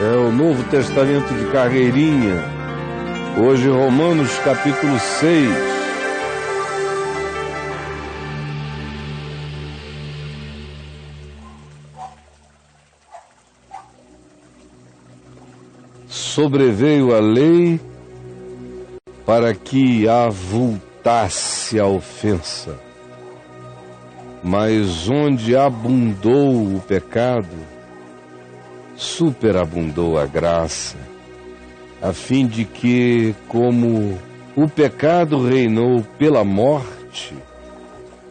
É o Novo Testamento de carreirinha. Hoje, Romanos capítulo 6. Sobreveio a lei para que avultasse a ofensa. Mas onde abundou o pecado, superabundou a graça, a fim de que, como o pecado reinou pela morte,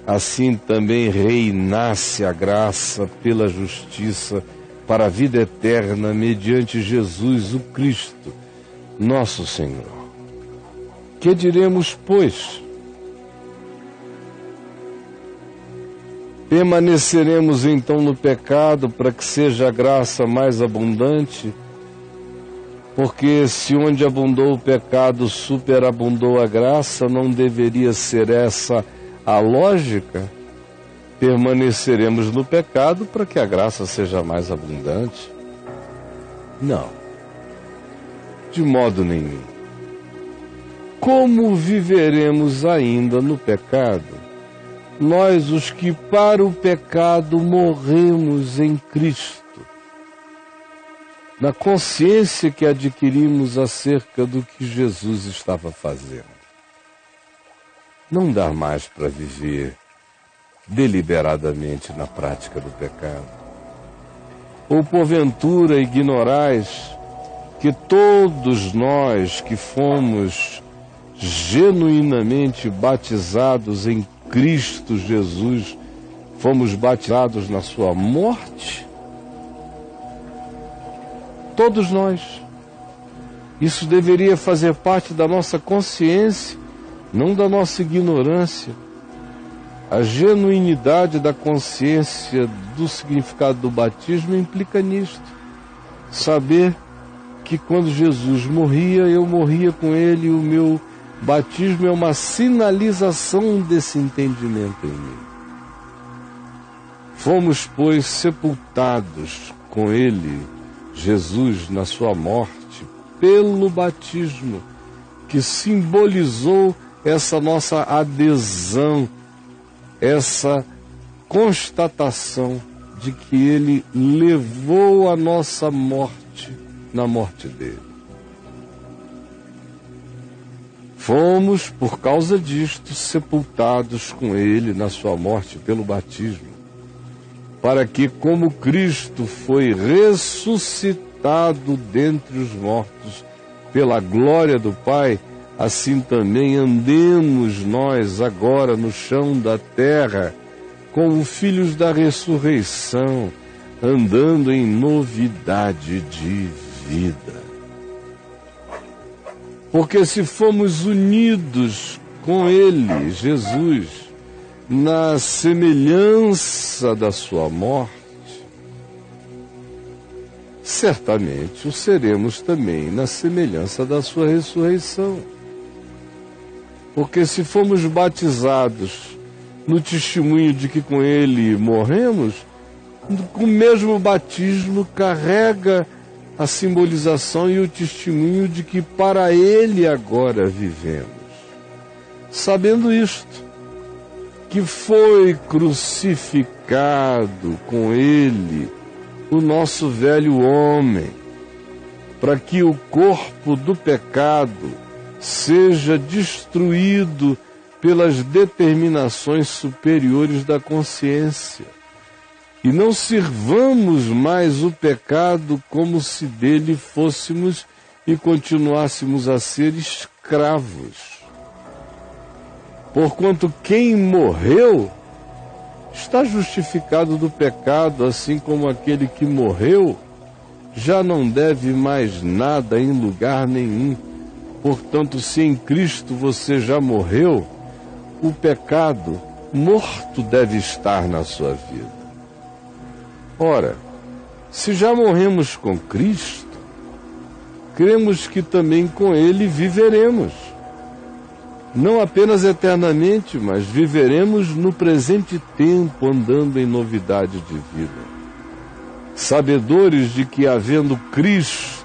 assim também reinasse a graça pela justiça para a vida eterna mediante Jesus o Cristo, nosso Senhor. Que diremos, pois? Permaneceremos então no pecado para que seja a graça mais abundante? Porque se onde abundou o pecado superabundou a graça, não deveria ser essa a lógica? Permaneceremos no pecado para que a graça seja mais abundante? Não, de modo nenhum. Como viveremos ainda no pecado? Nós, os que para o pecado morremos em Cristo, na consciência que adquirimos acerca do que Jesus estava fazendo. Não dá mais para viver deliberadamente na prática do pecado. Ou porventura ignorais que todos nós que fomos genuinamente batizados em Cristo Jesus, fomos batizados na sua morte? Todos nós. Isso deveria fazer parte da nossa consciência, não da nossa ignorância. A genuinidade da consciência do significado do batismo implica nisto. Saber que quando Jesus morria, eu morria com ele, e o meu batismo é uma sinalização desse entendimento em mim. Fomos, pois, sepultados com ele, Jesus, na sua morte, pelo batismo, que simbolizou essa nossa adesão, essa constatação de que ele levou a nossa morte na morte dele. Fomos, por causa disto, sepultados com ele na sua morte pelo batismo, para que, como Cristo foi ressuscitado dentre os mortos pela glória do Pai, assim também andemos nós agora no chão da terra, como filhos da ressurreição, andando em novidade de vida. Porque se fomos unidos com ele, Jesus, na semelhança da sua morte, certamente o seremos também na semelhança da sua ressurreição. Porque se fomos batizados no testemunho de que com ele morremos, o mesmo batismo carrega a simbolização e o testemunho de que para ele agora vivemos. Sabendo isto, que foi crucificado com ele o nosso velho homem, para que o corpo do pecado seja destruído pelas determinações superiores da consciência, e não sirvamos mais o pecado como se dele fôssemos e continuássemos a ser escravos. Porquanto quem morreu está justificado do pecado, assim como aquele que morreu já não deve mais nada em lugar nenhum. Portanto, se em Cristo você já morreu, o pecado morto deve estar na sua vida. Ora, se já morremos com Cristo, cremos que também com ele viveremos. Não apenas eternamente, mas viveremos no presente tempo, andando em novidade de vida. sabedores de que, havendo Cristo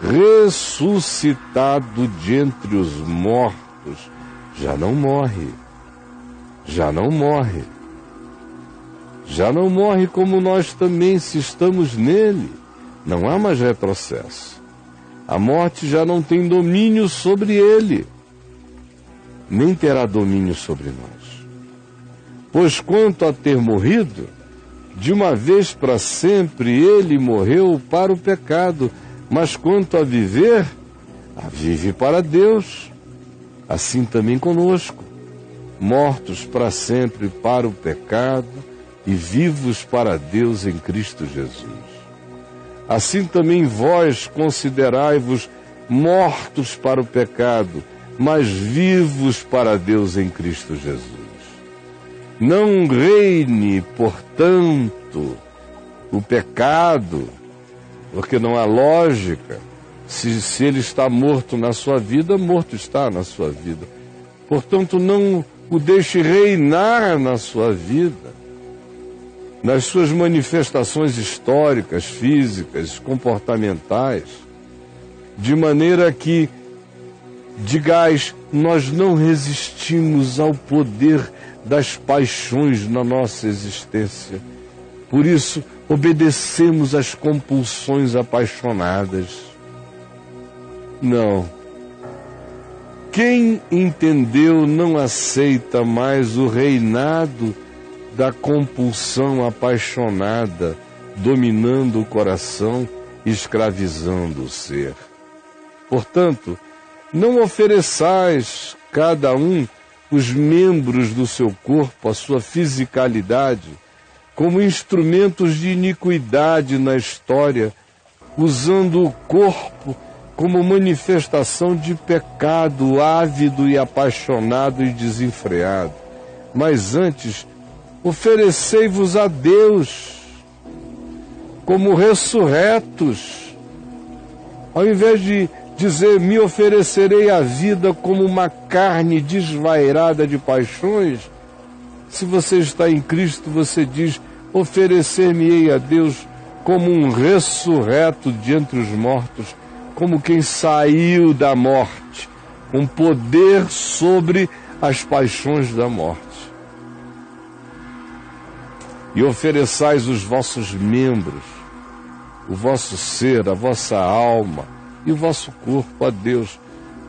ressuscitado de entre os mortos, já não morre. Já não morre. Já não morre como nós também, se estamos nele. Não há mais retrocesso. A morte já não tem domínio sobre ele, nem terá domínio sobre nós. Pois quanto a ter morrido, de uma vez para sempre ele morreu para o pecado, mas quanto a viver, vive para Deus. Assim também conosco, mortos para sempre para o pecado e vivos para Deus em Cristo Jesus. Assim também vós considerai-vos mortos para o pecado, mas vivos para Deus em Cristo Jesus. Não reine, portanto, o pecado, porque não há lógica. Se ele está morto na sua vida, morto está na sua vida. Portanto, não o deixe reinar na sua vida, nas suas manifestações históricas, físicas, comportamentais, de maneira que digais: nós não resistimos ao poder das paixões na nossa existência. Por isso, obedecemos às compulsões apaixonadas. Não. Quem entendeu não aceita mais o reinado da compulsão apaixonada, dominando o coração, escravizando o ser. Portanto, não ofereçais cada um os membros do seu corpo, a sua fisicalidade, como instrumentos de iniquidade na história, usando o corpo como manifestação de pecado ávido e apaixonado e desenfreado. Mas antes, oferecei-vos a Deus como ressurretos. Ao invés de dizer: me oferecerei a vida como uma carne desvairada de paixões, se você está em Cristo, você diz: oferecer-me-ei a Deus como um ressurreto de entre os mortos, como quem saiu da morte, com poder sobre as paixões da morte. E ofereçais os vossos membros, o vosso ser, a vossa alma e o vosso corpo a Deus,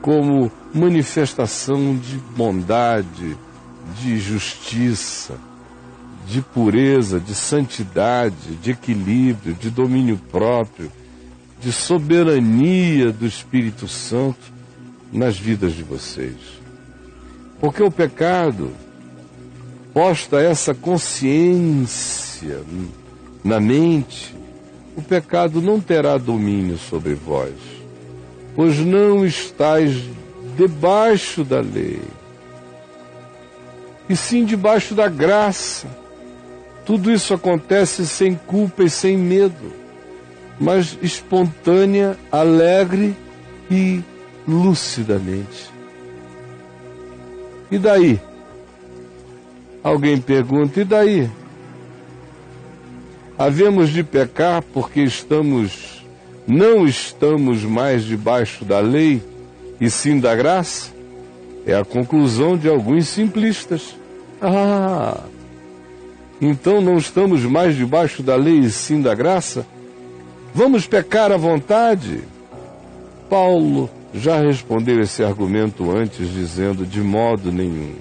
como manifestação de bondade, de justiça, de pureza, de santidade, de equilíbrio, de domínio próprio, de soberania do Espírito Santo nas vidas de vocês. Porque o pecado, posta essa consciência na mente, o pecado não terá domínio sobre vós, pois não estáis debaixo da lei, e sim debaixo da graça. Tudo isso acontece sem culpa e sem medo, mas espontânea, alegre e lucidamente. E daí? Alguém pergunta: e daí? Havemos de pecar porque não estamos mais debaixo da lei e sim da graça? É a conclusão de alguns simplistas. Então não estamos mais debaixo da lei e sim da graça? Vamos pecar à vontade? Paulo já respondeu esse argumento antes, dizendo: de modo nenhum.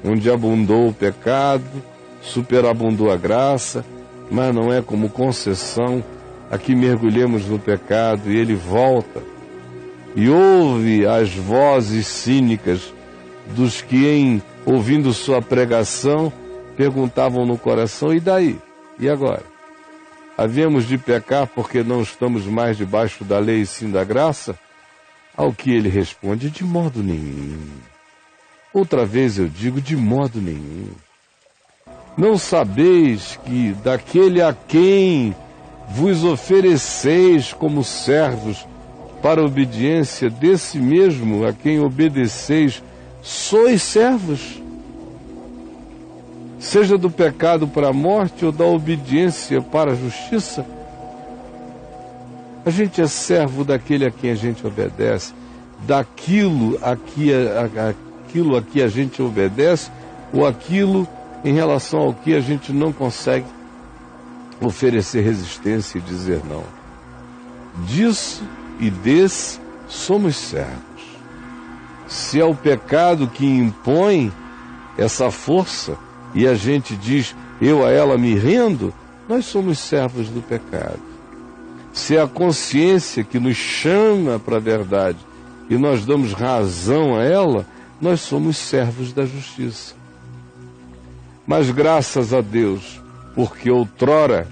Onde abundou o pecado, superabundou a graça, mas não é como concessão a que mergulhemos no pecado e ele volta e ouve as vozes cínicas dos que, ouvindo sua pregação, perguntavam no coração: e daí? E agora? Havemos de pecar porque não estamos mais debaixo da lei e sim da graça? Ao que ele responde: de modo nenhum. Outra vez eu digo: de modo nenhum. Não sabeis que daquele a quem vos ofereceis como servos para a obediência, desse mesmo a quem obedeceis, sois servos? seja do pecado para a morte ou da obediência para a justiça, a gente é servo daquele a quem a gente obedece, daquilo a que a gente obedece, ou aquilo em relação ao que a gente não consegue oferecer resistência e dizer não. Disso e desse somos servos. Se é o pecado que impõe essa força e a gente diz, eu a ela me rendo, nós somos servos do pecado. Se é a consciência que nos chama para a verdade e nós damos razão a ela, nós somos servos da justiça. Mas graças a Deus, porque outrora,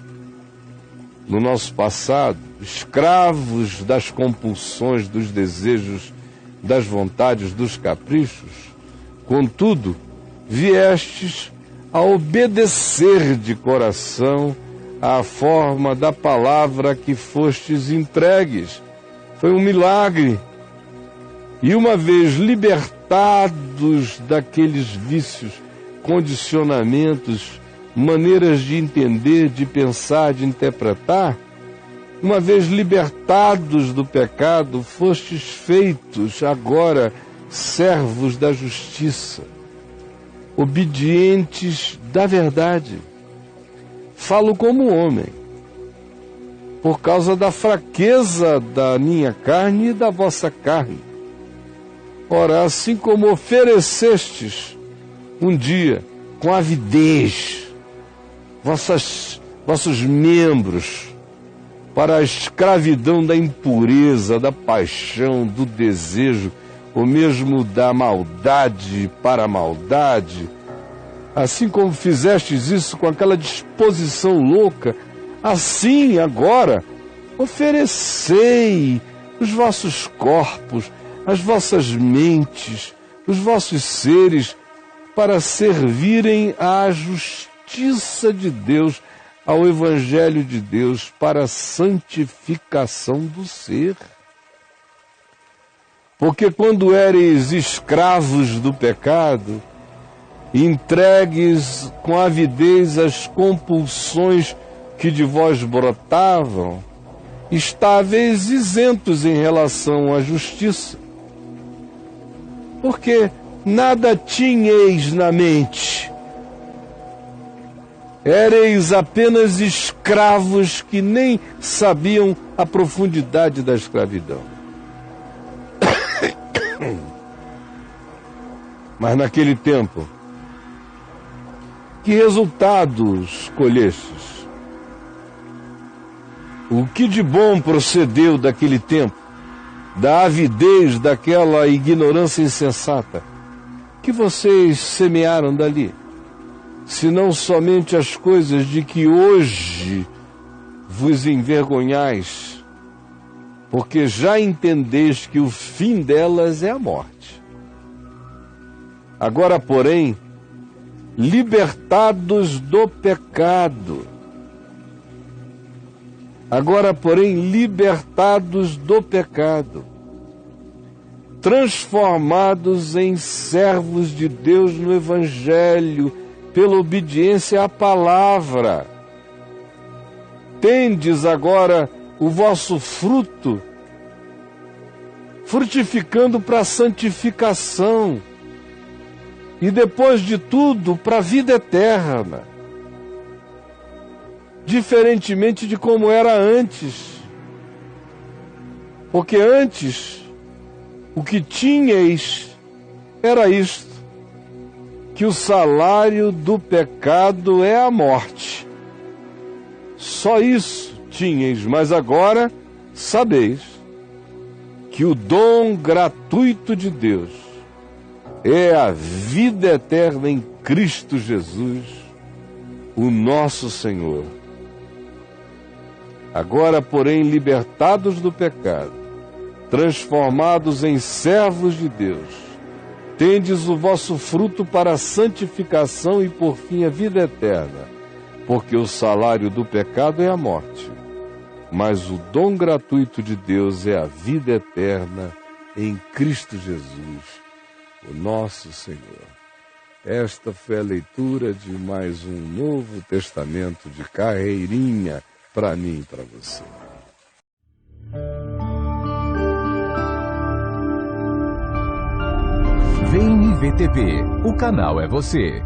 no nosso passado, escravos das compulsões, dos desejos, das vontades, dos caprichos, contudo, viestes a obedecer de coração à forma da palavra que fostes entregues. Foi um milagre. E uma vez libertados daqueles vícios, condicionamentos, maneiras de entender, de pensar, de interpretar, uma vez libertados do pecado, fostes feitos agora servos da justiça, obedientes da verdade. Falo como homem, por causa da fraqueza da minha carne e da vossa carne. Ora, assim como oferecestes um dia com avidez vossos membros para a escravidão da impureza, da paixão, do desejo, ou mesmo da maldade para a maldade, assim como fizestes isso com aquela disposição louca, assim agora oferecei os vossos corpos, as vossas mentes, os vossos seres, para servirem à justiça de Deus, ao Evangelho de Deus, para a santificação do ser. Porque quando éreis escravos do pecado, entregues com avidez às compulsões que de vós brotavam, estáveis isentos em relação à justiça. Porque nada tinhais na mente. Éreis apenas escravos que nem sabiam a profundidade da escravidão. Mas naquele tempo, que resultados colhestes? O que de bom procedeu daquele tempo, da avidez, daquela ignorância insensata, que vocês semearam dali? Senão somente as coisas de que hoje vos envergonhais, porque já entendeis que o fim delas é a morte. Agora, porém, libertados do pecado. Agora, porém, libertados do pecado, transformados em servos de Deus no Evangelho, pela obediência à palavra. Tendes agora o vosso fruto, frutificando para a santificação, e depois de tudo, para a vida eterna. Diferentemente de como era antes. Porque antes, o que tinhais era isto, que o salário do pecado é a morte. Só isso tinhais, mas agora sabeis que o dom gratuito de Deus é a vida eterna em Cristo Jesus, o nosso Senhor. Agora, porém, libertados do pecado, transformados em servos de Deus, tendes o vosso fruto para a santificação e, por fim, a vida eterna, porque o salário do pecado é a morte, mas o dom gratuito de Deus é a vida eterna em Cristo Jesus, o nosso Senhor. Esta foi a leitura de mais um Novo Testamento de carreirinha para mim e para você. Vem me ver TV, o canal é você.